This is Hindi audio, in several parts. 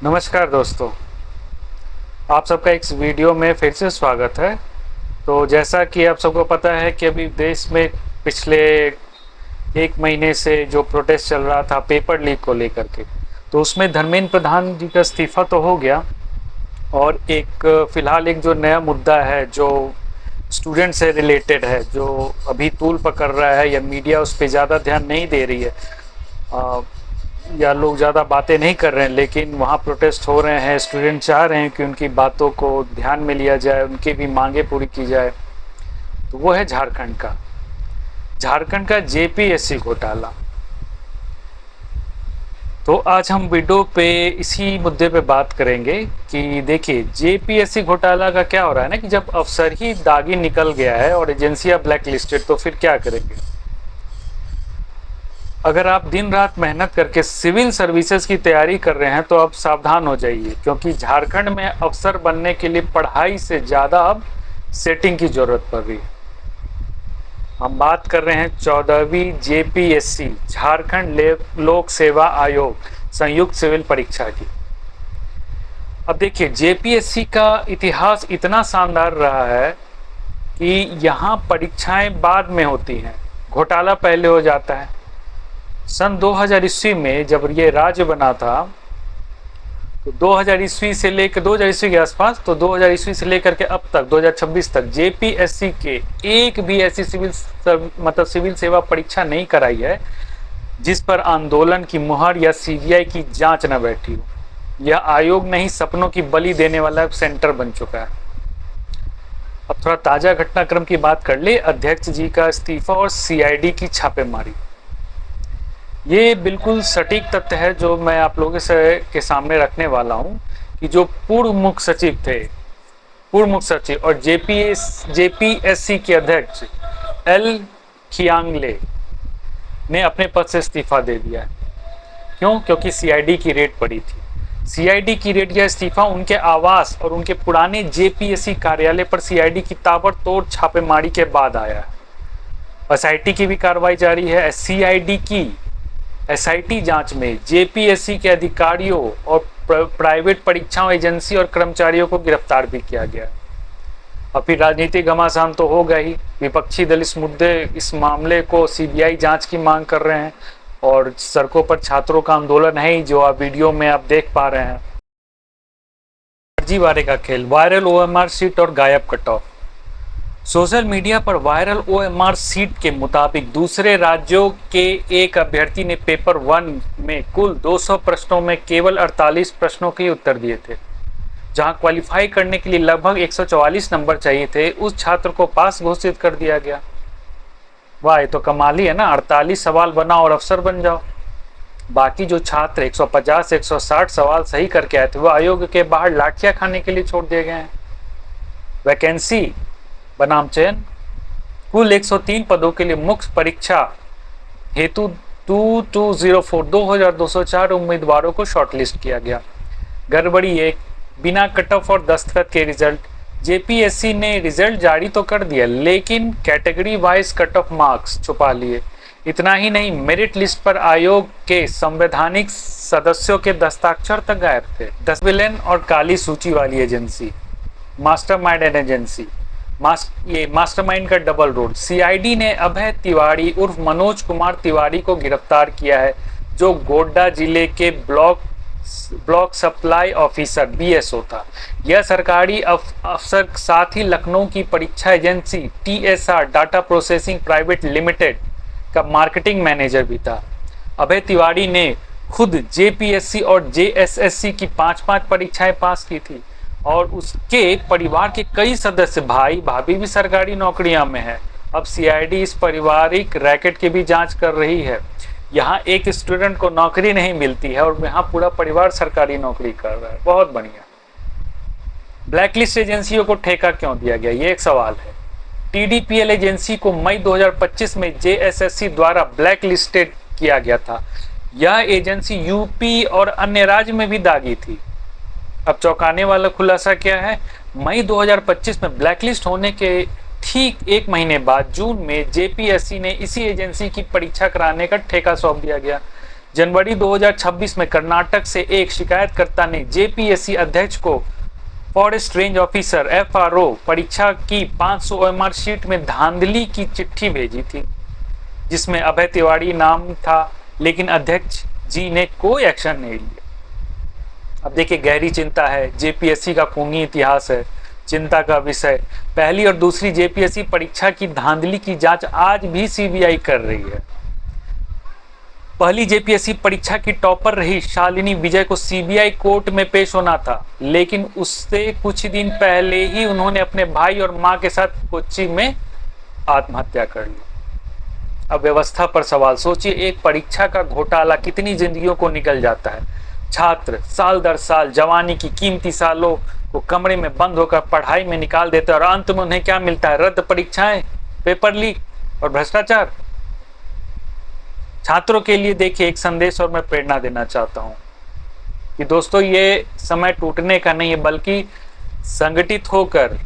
नमस्कार दोस्तों, आप सबका एक वीडियो में फिर से स्वागत है। तो जैसा कि आप सबको पता है कि अभी देश में पिछले एक महीने से जो प्रोटेस्ट चल रहा था पेपर लीक को लेकर के, तो उसमें धर्मेंद्र प्रधान जी का इस्तीफा तो हो गया और एक फिलहाल एक जो नया मुद्दा है जो स्टूडेंट से रिलेटेड है, जो अभी तूल पकड़ रहा है या मीडिया उस पर ज़्यादा ध्यान नहीं दे रही है या लोग ज़्यादा बातें नहीं कर रहे हैं, लेकिन वहाँ प्रोटेस्ट हो रहे हैं। स्टूडेंट चाह रहे हैं कि उनकी बातों को ध्यान में लिया जाए, उनकी भी मांगे पूरी की जाए। तो वो है झारखंड का जेपीएससी घोटाला। तो आज हम वीडियो पे इसी मुद्दे पे बात करेंगे कि देखिए जेपीएससी घोटाला का क्या हो रहा है ना, कि जब अफसर ही दागी निकल गया है और एजेंसियां ब्लैक लिस्टेड, तो फिर क्या करेंगे। अगर आप दिन रात मेहनत करके सिविल सर्विसेज की तैयारी कर रहे हैं तो अब सावधान हो जाइए, क्योंकि झारखंड में अफसर बनने के लिए पढ़ाई से ज़्यादा अब सेटिंग की ज़रूरत पड़ रही है। हम बात कर रहे हैं 14वीं जेपीएससी झारखंड लोक सेवा आयोग संयुक्त सिविल परीक्षा की। अब देखिए जेपीएससी का इतिहास इतना शानदार रहा है कि यहाँ परीक्षाएं बाद में होती हैं, घोटाला पहले हो जाता है। सन 2000 ईस्वी में जब ये राज्य बना था, तो 2000 ईस्वी से लेकर 2000 ईस्वी के आसपास, तो 2000 ईस्वी से लेकर के अब तक 2026 तक जेपीएससी के एक भी ऐसी सिविल सेवा परीक्षा नहीं कराई है जिस पर आंदोलन की मुहर या सीबीआई की जांच न बैठी हो। यह आयोग नहीं, सपनों की बलि देने वाला सेंटर बन चुका है। अब थोड़ा ताजा घटनाक्रम की बात कर ले। अध्यक्ष जी का इस्तीफा और सीआईडी की छापेमारी, ये बिल्कुल सटीक तथ्य है जो मैं आप लोगों के सामने रखने वाला हूं कि जो पूर्व मुख्य सचिव और जेपीएससी के अध्यक्ष एल खियांगले ने अपने पद से इस्तीफा दे दिया है। क्यों? क्योंकि सीआईडी की रेड पड़ी थी। सीआईडी की रेड या इस्तीफा उनके आवास और उनके पुराने जेपीएससी कार्यालय पर सीआईडी की ताबड़तोड़ छापेमारी के बाद आया है। एसआईटी की भी कार्रवाई जारी है। सीआईडी की एसआईटी जांच में जेपीएससी के अधिकारियों और प्राइवेट परीक्षाओं एजेंसी और कर्मचारियों को गिरफ्तार भी किया गया। और फिर राजनीतिक घमासान तो हो गई। विपक्षी दल इस मामले को सीबीआई जांच की मांग कर रहे हैं और सड़कों पर छात्रों का आंदोलन है ही, जो आप वीडियो में आप देख पा रहे हैं। फर्जीवाड़े का खेल, वायरल ओएमआर सीट और गायब कट ऑफ। सोशल मीडिया पर वायरल ओएमआर सीट के मुताबिक दूसरे राज्यों के एक अभ्यर्थी ने पेपर 1 में कुल 200 प्रश्नों में केवल 48 प्रश्नों के उत्तर दिए थे। जहां क्वालिफाई करने के लिए लगभग 144 नंबर चाहिए थे, उस छात्र को पास घोषित कर दिया गया। वाह, ये तो कमाल ही है ना। 48 सवाल बनाओ और अफसर बन जाओ। बाकी जो छात्र 150 160 सवाल सही करके आए थे, वो आयोग के बाहर लाठियां खाने के लिए छोड़ दिए गए हैं। वैकेंसी बनाम चयन, कुल 103 पदों के लिए मुख्य परीक्षा हेतु 2204 उम्मीदवारों को शॉर्टलिस्ट किया गया। गड़बड़ी एक, बिना कट ऑफ और दस्तखत के रिजल्ट। जेपीएससी ने रिजल्ट जारी तो कर दिया, लेकिन category wise cut off marks छुपा लिए। इतना ही नहीं, मेरिट लिस्ट पर आयोग के संवैधानिक सदस्यों के दस्ताक्षर तक गायब थे। विलेन और काली सूची वाली एजेंसी, मास्टरमाइंड एजेंसी, मास्टरमाइंड का डबल रोल। सीआईडी ने अभय तिवारी उर्फ मनोज कुमार तिवारी को गिरफ्तार किया है, जो गोड्डा जिले के ब्लॉक सप्लाई ऑफिसर बीएसओ था। यह सरकारी अफसर साथ ही लखनऊ की परीक्षा agency TSR data processing private limited का मार्केटिंग मैनेजर भी था। अभय तिवारी ने खुद जेपीएससी और जेएसएससी की 5-5 परीक्षाएं पास की थी और उसके परिवार के कई सदस्य, भाई भाभी भी सरकारी नौकरियां में है। अब सीआईडी इस पारिवारिक रैकेट की भी जांच कर रही है। यहाँ एक स्टूडेंट को नौकरी नहीं मिलती है और यहाँ पूरा परिवार सरकारी नौकरी कर रहा है। बहुत बढ़िया। ब्लैकलिस्ट एजेंसियों को ठेका क्यों दिया गया, ये एक सवाल है। टीडीपीएल एजेंसी को मई 2025 में जेएसएससी द्वारा ब्लैक लिस्टेड किया गया था। यह एजेंसी यूपी और अन्य राज्य में भी दागी थी। अब चौंकाने वाला खुलासा क्या है, मई 2025 में ब्लैकलिस्ट होने के ठीक एक महीने बाद जून में जेपीएससी ने इसी एजेंसी की परीक्षा कराने का ठेका सौंप दिया गया। जनवरी 2026 में कर्नाटक से एक शिकायतकर्ता ने जेपीएससी अध्यक्ष को फॉरेस्ट रेंज ऑफिसर FRO परीक्षा की 500 OMR शीट में धांधली की चिट्ठी भेजी थी, जिसमें अभय तिवारी नाम था, लेकिन अध्यक्ष जी ने कोई एक्शन नहीं लिया। अब देखिए, गहरी चिंता है, जेपीएससी का खूनी इतिहास है, चिंता का विषय। पहली और दूसरी जेपीएससी परीक्षा की धांधली की जांच आज भी सीबीआई कर रही है। पहली जेपीएससी परीक्षा की टॉपर रही शालिनी विजय को सीबीआई कोर्ट में पेश होना था, लेकिन उससे कुछ दिन पहले ही उन्होंने अपने भाई और मां के साथ कोच्चि में आत्महत्या कर ली। अब व्यवस्था पर सवाल। सोचिए, एक परीक्षा का घोटाला कितनी जिंदगियों को निकल जाता है। छात्र साल दर साल जवानी की कीमती सालों को कमरे में बंद होकर पढ़ाई में निकाल देते हैं और अंत में उन्हें क्या मिलता है? रद्द परीक्षाएं, पेपर लीक और भ्रष्टाचार। छात्रों के लिए देखिए एक संदेश और मैं प्रेरणा देना चाहता हूं कि दोस्तों, ये समय टूटने का नहीं है, बल्कि संगठित होकर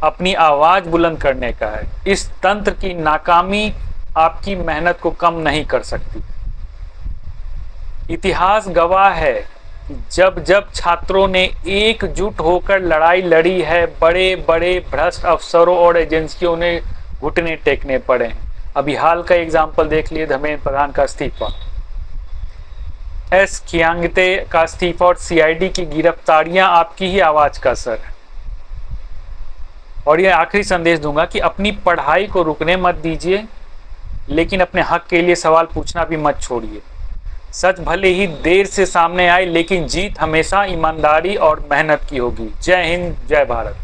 अपनी आवाज बुलंद करने का है। इस तंत्र की नाकामी आपकी मेहनत को कम नहीं कर सकती। इतिहास गवाह है कि जब जब छात्रों ने एकजुट होकर लड़ाई लड़ी है, बड़े बड़े भ्रष्ट अफसरों और एजेंसियों ने घुटने टेकने पड़े हैं। अभी हाल का एग्जाम्पल देख लिए, धर्मेंद्र प्रधान का इस्तीफा, एस खियांगते का इस्तीफा और सीआईडी की गिरफ्तारियां आपकी ही आवाज का असर है। और ये आखिरी संदेश दूंगा कि अपनी पढ़ाई को रुकने मत दीजिए, लेकिन अपने हक के लिए सवाल पूछना भी मत छोड़िए। सच भले ही देर से सामने आए, लेकिन जीत हमेशा ईमानदारी और मेहनत की होगी। जय हिंद, जय भारत।